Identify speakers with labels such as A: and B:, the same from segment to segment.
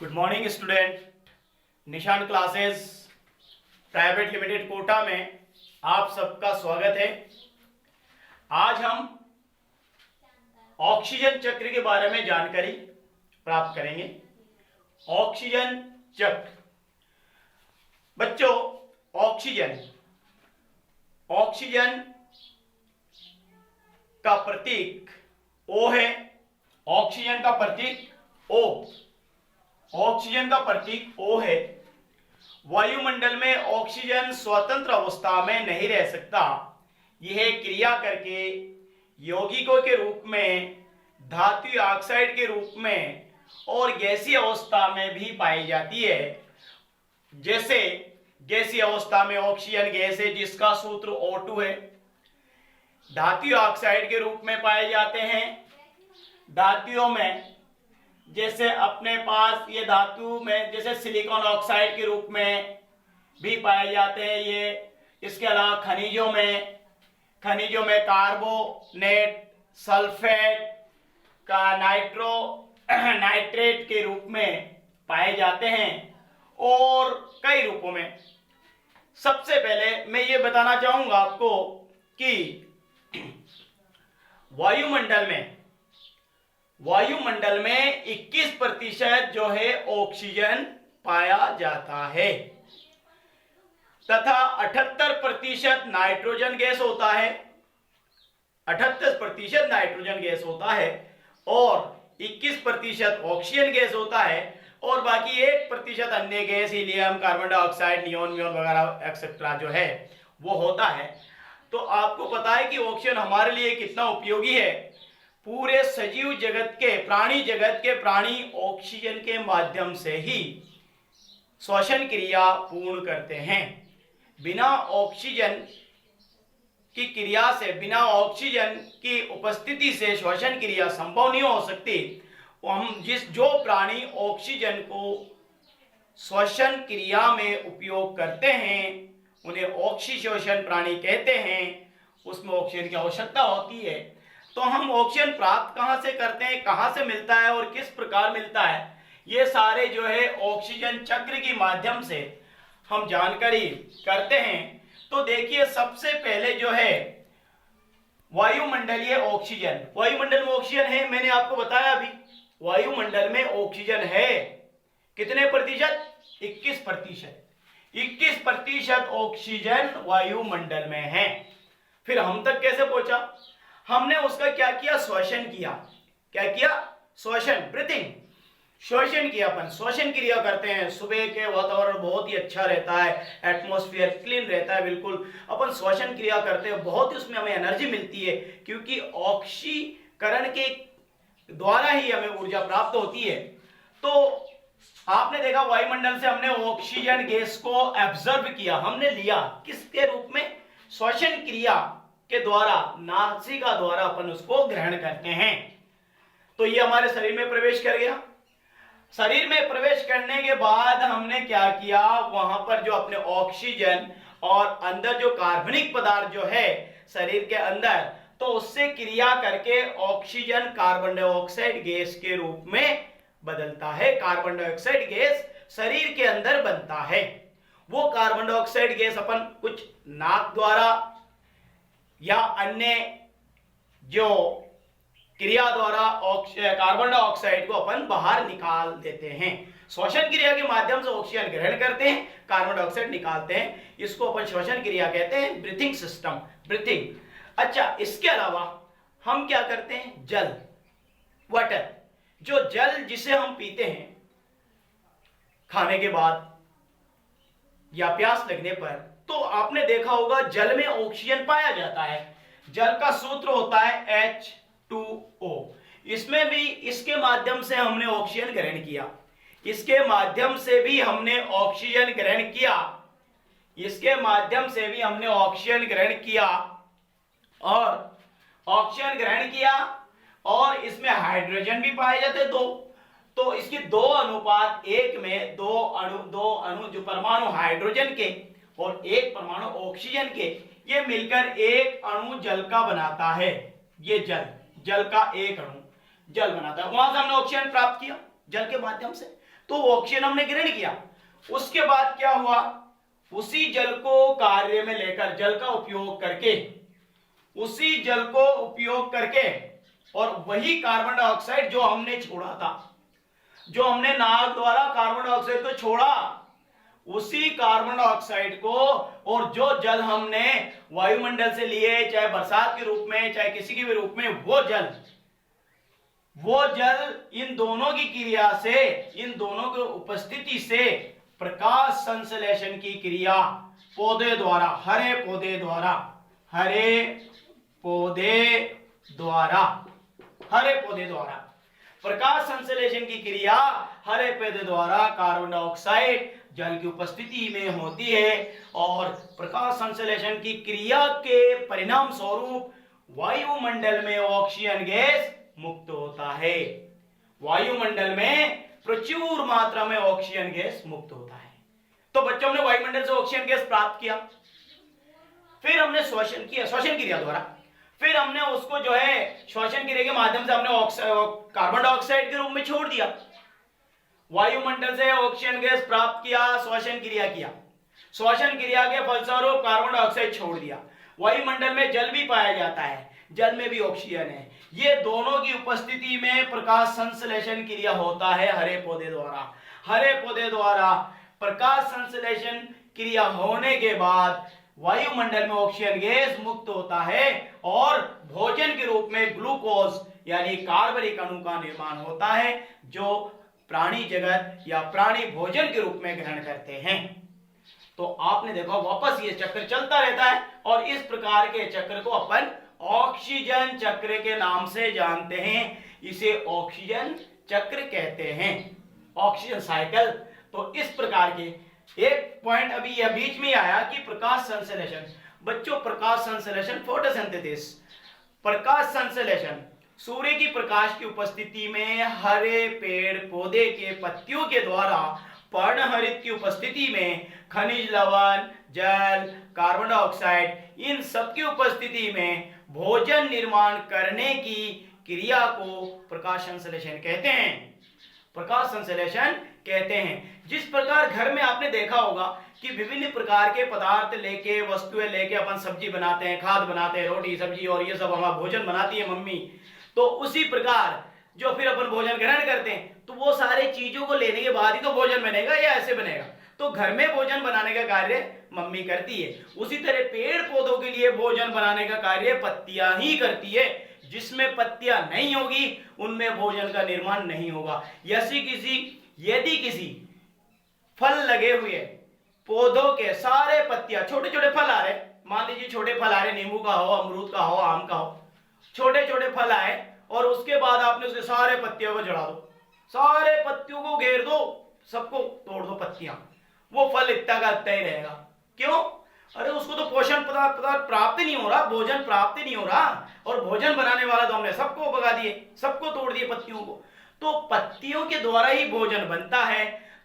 A: Good morning student. निशान classes private limited Kota में आप सबका स्वागत है। आज हम ऑक्सीजन चक्र के बारे में जानकारी प्राप्त करेंगे। ऑक्सीजन चक्र बच्चों, ऑक्सीजन का प्रतीक O है। ऑक्सीजन का प्रतीक O, ऑक्सीजन का प्रतीक O है। वायुमंडल में ऑक्सीजन स्वतंत्र अवस्था में नहीं रह सकता। यह क्रिया करके यौगिकों के रूप में, धातु ऑक्साइड के रूप में और गैसीय अवस्था में भी पाई जाती है। जैसे गैसीय अवस्था में ऑक्सीजन गैस है जिसका सूत्र O2 है। धातु ऑक्साइड के रूप में पाए जाते हैं। धातुओं में जैसे अपने पास ये धातु में जैसे सिलिकॉन ऑक्साइड के रूप में भी पाए जाते हैं ये। इसके अलावा खनिजों में कार्बोनेट, सल्फेट का नाइट्रेट के रूप में पाए जाते हैं और कई रूपों में। सबसे पहले मैं ये बताना चाहूंगा आपको कि वायुमंडल में 21% जो है ऑक्सीजन पाया जाता है तथा 78% नाइट्रोजन गैस होता है। 78% नाइट्रोजन गैस होता है और 21% ऑक्सीजन गैस होता है और बाकी 1% अन्य gas, helium, carbon dioxide, neon वगैरह एक्सेट्रा जो है वो होता है। तो आपको पता है कि ऑक्सीजन हमारे लिए कितना उपयोगी है। पूरे सजीव जगत के प्राणी ऑक्सीजन के माध्यम से ही श्वसन क्रिया पूर्ण करते हैं। बिना ऑक्सीजन की उपस्थिति से श्वसन क्रिया संभव नहीं हो सकती। जो प्राणी ऑक्सीजन को श्वसन क्रिया में उपयोग करते हैं उन्हें ऑक्सीश्वसन प्राणी कहते हैं। उसमें ऑक्सीजन की आवश्यकता होती है। तो हम ऑक्सीजन प्राप्त कहां से करते हैं, कहां से मिलता है और किस प्रकार मिलता है, ये सारे जो है ऑक्सीजन चक्र के माध्यम से हम जानकारी करते हैं। तो देखिए, सबसे पहले जो है वायुमंडल में ऑक्सीजन है। मैंने आपको बताया अभी वायुमंडल में ऑक्सीजन है कितने प्रतिशत? 21%। 21% ऑक्सीजन वायुमंडल में है। फिर हम तक कैसे पहुंचा? हमने उसका क्या किया? श्वसन किया। क्या किया? श्वसन, ब्रीथिंग, श्वसन किया। अपन श्वसन क्रिया करते हैं। सुबह के वातावरण बहुत ही अच्छा रहता है, एटमॉस्फेयर क्लीन रहता है बिल्कुल। अपन श्वसन क्रिया करते हैं, बहुत ही उसमें हमें एनर्जी मिलती है क्योंकि ऑक्सीकरण के द्वारा ही हमें ऊर्जा प्राप्त होती है। तो आपने देखा वायुमंडल से हमने ऑक्सीजन गैस को एब्जॉर्ब किया, हमने लिया किसके रूप में? श्वसन क्रिया के द्वारा, नासिका द्वारा अपन उसको ग्रहण करते हैं। तो ये हमारे शरीर में प्रवेश कर गया। शरीर में प्रवेश करने के बाद हमने क्या किया? वहां पर जो अपने ऑक्सीजन और अंदर जो कार्बनिक पदार्थ जो है शरीर के अंदर, तो उससे क्रिया करके ऑक्सीजन कार्बन डाइऑक्साइड गैस के रूप में बदलता है। कार्बन डाइऑक्साइड गैस शरीर के अंदर बनता है। वो कार्बन डाइऑक्साइड गैस अपन कुछ नाक द्वारा या अन्य जो क्रिया द्वारा कार्बन डाइऑक्साइड को अपन बाहर निकाल देते हैं। श्वसन क्रिया के माध्यम से ऑक्सीजन ग्रहण करते हैं, कार्बन डाइऑक्साइड निकालते हैं। इसको अपन श्वसन क्रिया कहते हैं, ब्रीथिंग सिस्टम, ब्रीथिंग। अच्छा, इसके अलावा हम क्या करते हैं? जल, वाटर, जो जल जिसे हम पीते हैं खाने के बाद या प्यास लगने पर, तो आपने देखा होगा जल में ऑक्सीजन पाया जाता है। जल का सूत्र होता है H2O। इसमें भी इसके माध्यम से हमने ऑक्सीजन ग्रहण किया। इसके माध्यम से भी हमने ऑक्सीजन ग्रहण किया और इसमें हाइड्रोजन भी पाए जाते हैं 2। तो इसकी 2:1 में दो अणु जो परमाणु हाइड्रोजन के और एक परमाणु ऑक्सीजन के, ये मिलकर एक अणु जल का बनाता है। ये जल का एक अणु जल बनाता है। वहां से हमने ऑक्सीजन प्राप्त किया जल के माध्यम से। तो ऑक्सीजन हमने ग्रहण किया। उसके बाद क्या हुआ, उसी जल को कार्य में लेकर, जल का उपयोग करके, उसी जल को उपयोग करके, और वही कार्बन डाइऑक्साइड जो हमने छोड़ा था, जो हमने नाक द्वारा कार्बन डाइऑक्साइड को छोड़ा, उसी कार्बन डाइऑक्साइड को और जो जल हमने वायुमंडल से लिए, चाहे बरसात के रूप में चाहे किसी के भी रूप में, वो जल इन दोनों की क्रिया से, इन दोनों की उपस्थिति से प्रकाश संश्लेषण की क्रिया पौधे द्वारा, हरे पौधे द्वारा, हरे पौधे द्वारा प्रकाश संश्लेषण की क्रिया हरे पौधे द्वारा कार्बन डाइऑक्साइड जल की उपस्थिति में होती है, और प्रकाश संश्लेषण की क्रिया के परिणाम स्वरूप वायुमंडल में ऑक्सीजन गैस मुक्त होता है। वायुमंडल में प्रचुर मात्रा में ऑक्सीजन गैस मुक्त होता है। तो बच्चों, हमने वायुमंडल से ऑक्सीजन गैस प्राप्त किया, फिर हमने श्वसन किया, श्वसन क्रिया द्वारा, फिर हमने उसको जो है श्वसन क्रिया के माध्यम से हमने कार्बन डाइऑक्साइड के रूप में छोड़ दिया। वायुमंडल से ऑक्सीजन गैस प्राप्त किया, श्वसन क्रिया किया, श्वसन क्रिया के फलस्वरूप कार्बन डाइऑक्साइड छोड़ दिया। वायुमंडल में जल भी पाया जाता है, जल में भी ऑक्सीजन है। ये दोनों की उपस्थिति में प्रकाश संश्लेषण क्रिया होता है हरे पौधे द्वारा। हरे पौधे द्वारा प्रकाश संश्लेषण क्रिया होने के बाद वायुमंडल में ऑक्सीजन गैस मुक्त होता है और भोजन के रूप में ग्लूकोज यानी कार्बनिक अणु का निर्माण होता है, जो प्राणी जगत या प्राणी भोजन के रूप में ग्रहण करते हैं। तो आपने देखा वापस ये चक्र चलता रहता है, और इस प्रकार के चक्र को अपन ऑक्सीजन चक्र के नाम से जानते हैं। इसे ऑक्सीजन चक्र कहते हैं, ऑक्सीजन साइकिल। तो इस प्रकार के एक पॉइंट अभी यह बीच में आया कि प्रकाश संश्लेषण। बच्चों, प्रकाश संश्लेषण, फोटोसिंथेसिस, प्रकाश संश्लेषण सूर्य की प्रकाश की उपस्थिति में हरे पेड़ पौधे के पत्तियों के द्वारा पर्णहरित की उपस्थिति में खनिज लवण, जल, कार्बन डाइऑक्साइड, इन सब की उपस्थिति में भोजन निर्माण करने की क्रिया को प्रकाश संश्लेषण कहते हैं। प्रकाश संश्लेषण कहते हैं। जिस प्रकार घर में आपने देखा होगा कि विभिन्न प्रकार के पदार्थ लेके, वस्तुएं लेके अपन सब्जी बनाते हैं, खाद बनाते हैं, रोटी सब्जी और ये सब हमारा भोजन बनाती है मम्मी। तो उसी प्रकार जो फिर अपन भोजन ग्रहण करते हैं, तो वो सारे चीजों को लेने के बाद ही तो भोजन बनेगा या ऐसे बनेगा। तो घर में भोजन बनाने का कार्य मम्मी करती है, उसी तरह पेड़ पौधों के लिए भोजन बनाने का कार्य पत्तियां ही करती है। जिसमें पत्तियां नहीं होगी उनमें भोजन का निर्माण नहीं होगा। यदि किसी फल लगे हुए पौधों के सारे पत्तियां, छोटे छोटे फल आ रहे, मान लीजिए छोटे फल आ रहे, नींबू का हो, अमरूद का हो, आम का हो, छोटे छोटे फल आए, और उसके बाद आपने उसके सारे पत्तियों को जड़ा दो, सारे पत्तियों को घेर दो, सबको तोड़ दो पत्तियां, वो फल इतना का इतना ही रहेगा। क्यों? अरे उसको तो पोषण पदार्थ प्राप्त नहीं हो रहा, भोजन प्राप्त नहीं हो रहा, और भोजन बनाने वाला तो हमने सबको भगा दिए, सबको तोड़ दिए पत्तियों को। तो पत्तियों के द्वारा ही भोजन बनता है।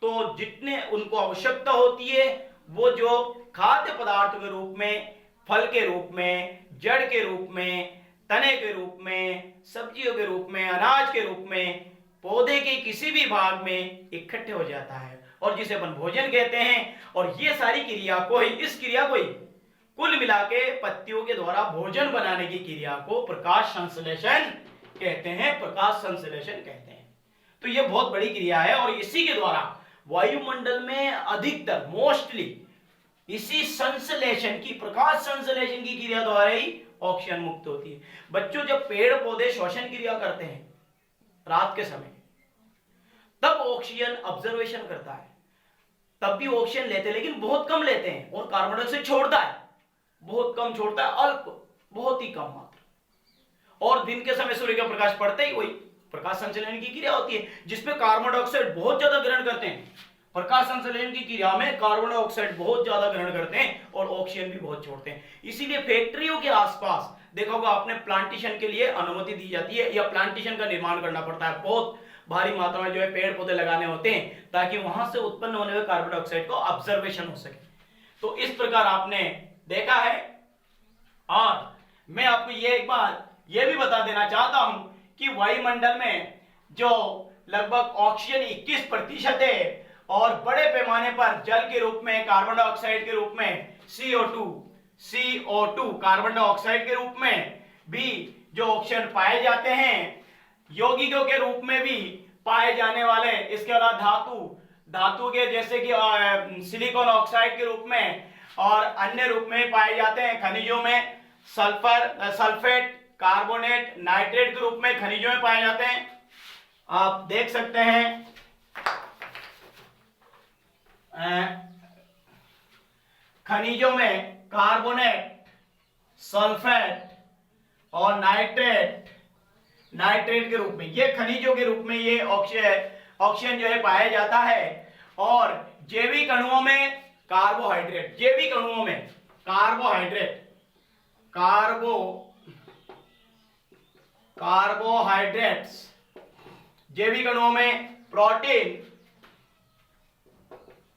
A: तो जितने उनको आवश्यकता होती है, वो जो खाद्य पदार्थ के रूप में, फल के रूप में, जड़ के रूप में, तने के रूप में, सब्जियों के रूप में, अनाज के रूप में, पौधे के किसी भी भाग में इकट्ठे हो जाता है, और जिसे अपन भोजन कहते हैं। और ये सारी क्रिया को ही, इस क्रिया को ही कुल मिला के पत्तियों के द्वारा भोजन बनाने की क्रिया को प्रकाश संश्लेषण कहते हैं, प्रकाश संश्लेषण कहते हैं। तो ये बहुत बड़ी क्रिया है, और इसी के द्वारा वायुमंडल में अधिकतर, मोस्टली इसी संश्लेषण की, प्रकाश संश्लेषण की क्रिया द्वारा ही ऑक्सीजन मुक्त होती है। बच्चों, जब पेड़ पौधे श्वसन क्रिया करते हैं रात के समय, तब ऑक्सीजन ऑब्जर्वेशन करता है, तब भी ऑक्सीजन लेते हैं, लेकिन बहुत कम लेते हैं, और कार्बन डाइऑक्साइड छोड़ता है, बहुत कम छोड़ता है, अल्प, बहुत ही कम मात्रा। और दिन के समय सूर्य का प्रकाश पड़ते ही वही प्रकाश संश्लेषण की क्रिया होती है, जिसमें कार्बन डाइऑक्साइड बहुत ज्यादा ग्रहण करते हैं। प्रकाश संश्लेषण की क्रिया में कार्बन डाइऑक्साइड बहुत ज्यादा ग्रहण करते हैं और ऑक्सीजन भी बहुत छोड़ते हैं। इसीलिए फैक्ट्रियों के आसपास देखा होगा आपने, प्लांटेशन के लिए अनुमति दी जाती है, या प्लांटेशन का निर्माण करना पड़ता है, बहुत भारी मात्रा में जो है पेड़ पौधे लगाने होते हैं, ताकि वहां से उत्पन्न होने वाले कार्बन डाइऑक्साइड को ऑब्जर्वेशन हो सके। तो इस प्रकार आपने देखा है। और मैं आपको ये एक बात ये भी बता देना चाहता हूं कि वायुमंडल में जो लगभग ऑक्सीजन 21% है और बड़े पैमाने पर जल के रूप में, कार्बन डाइऑक्साइड के रूप में CO2 कार्बन डाइऑक्साइड के रूप में भी जो ऑक्सीजन पाए जाते हैं, यौगिकों के रूप में भी पाए जाने वाले, इसके अलावा धातु के जैसे कि सिलिकॉन ऑक्साइड के रूप में और अन्य रूप में पाए जाते हैं। खनिजों में सल्फेट, कार्बोनेट, नाइट्रेट के रूप में खनिजों में पाए जाते हैं। आप देख सकते हैं खनिजों में कार्बोनेट, सल्फेट और नाइट्रेट के रूप में, ये खनिजों के रूप में ये ऑक्सीजन जो है पाया जाता है। और जैविक अणुओं में कार्बोहाइड्रेट्स, जैविक अणुओं में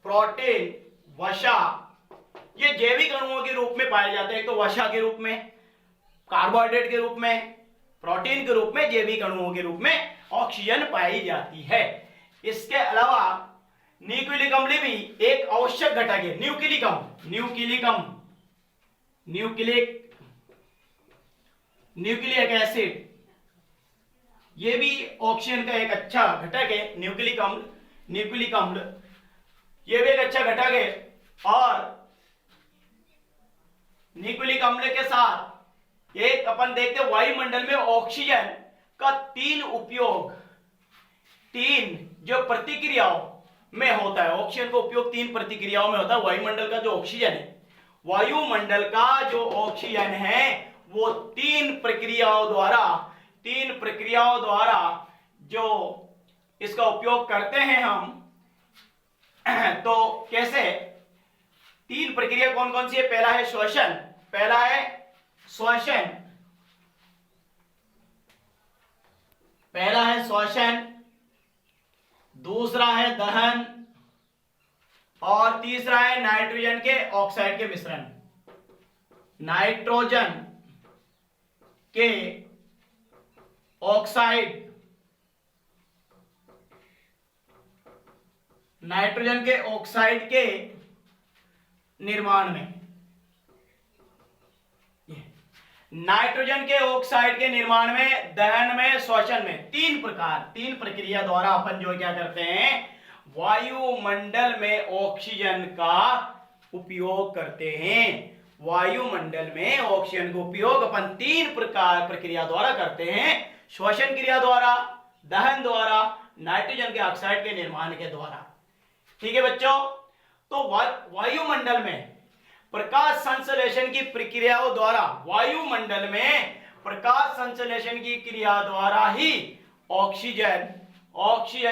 A: प्रोटीन, वसा, ये जैविक अणुओं के रूप में पाए जाते हैं। तो वसा के रूप में, कार्बोहाइड्रेट के रूप में, प्रोटीन के रूप में, जैविक अणुओं के रूप में ऑक्सीजन पाई जाती है। इसके अलावा न्यूक्लिक अम्ल भी एक आवश्यक घटक है। न्यूक्लिक एसिड, ये भी ऑक्सीजन का एक अच्छा घटक है। न्यूक्लिक अम्ल ये भी एक अच्छा घटक है। और न्यूक्लिक अम्ल के साथ एक अपन देखते हैं वायुमंडल में ऑक्सीजन का तीन जो प्रतिक्रियाओं में होता है। ऑक्सीजन का उपयोग 3 प्रतिक्रियाओं में होता है। वायुमंडल का जो ऑक्सीजन है, वायुमंडल का जो ऑक्सीजन है वो 3 प्रक्रियाओं द्वारा जो इसका उपयोग करते हैं हम। तो कैसे? 3 प्रक्रिया कौन कौन सी है? पहला है श्वसन, दूसरा है दहन और तीसरा है नाइट्रोजन के ऑक्साइड के मिश्रण। नाइट्रोजन के ऑक्साइड के निर्माण में, नाइट्रोजन के ऑक्साइड के निर्माण में, दहन में, श्वसन में, 3 प्रक्रिया द्वारा अपन जो क्या करते हैं, वायुमंडल में ऑक्सीजन का उपयोग करते हैं। वायुमंडल में ऑक्सीजन का उपयोग अपन 3 प्रक्रिया द्वारा करते हैं। श्वसन क्रिया द्वारा, दहन द्वारा, नाइट्रोजन के ऑक्साइड के निर्माण के द्वारा। ठीक है बच्चों, तो वायुमंडल में प्रकाश संश्लेषण की प्रक्रियाओं द्वारा, वायुमंडल में प्रकाश संश्लेषण की क्रिया द्वारा ही ऑक्सीजन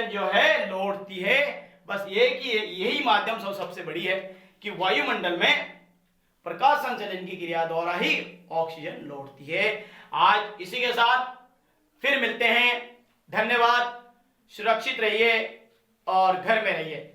A: जो है लौटती है। बस यही माध्यम सबसे बड़ी है कि वायुमंडल में प्रकाश संश्लेषण की क्रिया द्वारा ही ऑक्सीजन लौटती है। आज इसी के साथ फिर मिलते हैं। धन्यवाद, सुरक्षित रहिए और घर में रहिए।